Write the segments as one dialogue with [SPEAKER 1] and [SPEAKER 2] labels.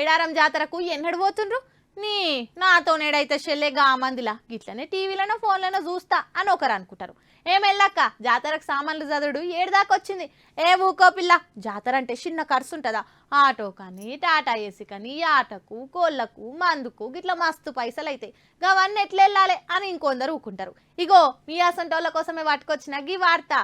[SPEAKER 1] మేడారం జాతరకు ఎన్నడు పోతుండ్రు నీ నాతో నేడైతే చెల్లెగా మందిలా గిట్లనే టీవీలోనో ఫోన్లోనో చూస్తా అని ఒకరు అనుకుంటారు. ఏమెళ్ళక్క జాతరకు సామాన్లు చదువుడు ఏడుదాకొచ్చింది. ఏ ఊకో పిల్ల, జాతర అంటే చిన్న ఖర్చు ఉంటుందా? ఆటో కానీ టాటా ఏసీ కానీ ఆటకు కోళ్ళకు మందుకు గిట్లా మస్తు పైసలు అవుతాయి. గవన్నీ ఎట్లా వెళ్ళాలి అని ఇంకొందరు ఊకుంటారు. ఇగో మీ అసంటోళ్ళ కోసమే పట్టుకొచ్చిన గీ వార్త.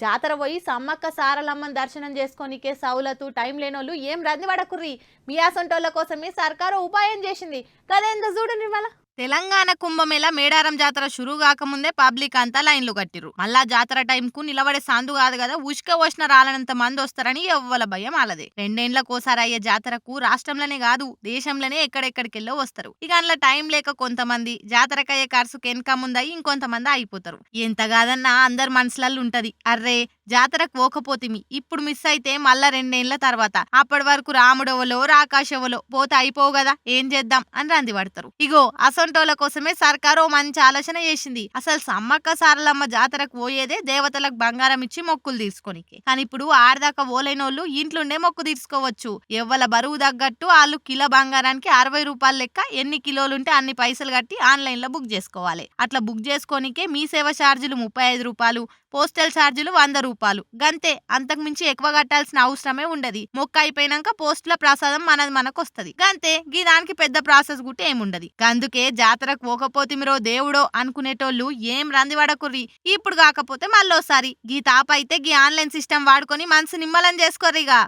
[SPEAKER 1] జాతర పోయి సమ్మక్క సారలమ్మని దర్శనం చేసుకోనికే సౌలతు టైం లేనోళ్ళు ఏం రంది పడకుర్రి. మీ అసంటోళ్ళ కోసమే సర్కారు ఉపాయం చేసింది. కదేందో చూడు నిర్మల. తెలంగాణ కుంభమేళ మేడారం జాతర షురూ కాకముందే పబ్లిక్ అంతా లైన్లు కట్టిరు. మళ్ళా జాతర టైం కు నిలబడే సాందు కాదు కదా, ఉష్క పోసిన రాలనంత మంది వస్తారని ఎవ్వల భయం ఆలదే. రెండేండ్లకోసారి అయ్యే జాతరకు రాష్ట్రంలోనే కాదు దేశంలోనే ఎక్కడెక్కడికెళ్ళో వస్తారు. ఇక అందులో టైం లేక కొంతమంది జాతరకయ్యే ఖర్చుకు వెనక ముందయి ఇంకొంతమంది అయిపోతారు. ఎంత కాదన్నా అందరు మనసులలో ఉంటది, అర్రే జాతరకు పోకపోతిమి ఇప్పుడు మిస్ అయితే మళ్ళా 2 ఏళ్ల తర్వాత, అప్పటి వరకు రాముడెవలో రాకాశెవలో పోతే అయిపోవు కదా, ఏం చేద్దాం అని రంది పడతారు. ఇగో అసొంటోళ్ళ కోసమే సర్కారు మంచి ఆలోచన చేసింది. అసలు సమ్మక్క సారలమ్మ జాతరకు పోయేదే దేవతలకు బంగారం ఇచ్చి మొక్కులు తీర్చుకోనికే. కానీ ఇప్పుడు ఆడదాకా ఓలైనోళ్ళు ఇంట్లోనే మొక్కు తీర్చుకోవచ్చు. ఎవ్వల బరువు తగ్గట్టు వాళ్ళు కిలో బంగారానికి 60 రూపాయలు లెక్క ఎన్ని కిలోలుంటే అన్ని పైసలు కట్టి ఆన్లైన్ లో బుక్ చేసుకోవాలి. అట్లా బుక్ చేసుకోనికే మీ సేవ ఛార్జీలు 35 రూపాయలు, పోస్టల్ ఛార్జీలు 100 రూపాయలు. గంతే, అంతకు మించి ఎక్కువ కట్టాల్సిన అవసరమే ఉండదు. మొక్క అయిపోయినాక పోస్టుల ప్రసాదం మనకు వస్తుంది. గంతే, గీ దానికి పెద్ద ప్రాసెస్ గుట్టి ఏముండదు. అందుకే జాతరకు పోకపోతిమిరో దేవుడో అనుకునేటోళ్ళు ఏం రంది పడకుర్రి. ఇప్పుడు కాకపోతే మళ్ళోసారి గీ తాప అయితే గీ ఆన్లైన్ సిస్టమ్ వాడుకొని మనసు నిమ్మలం చేసుకోర్రిగా.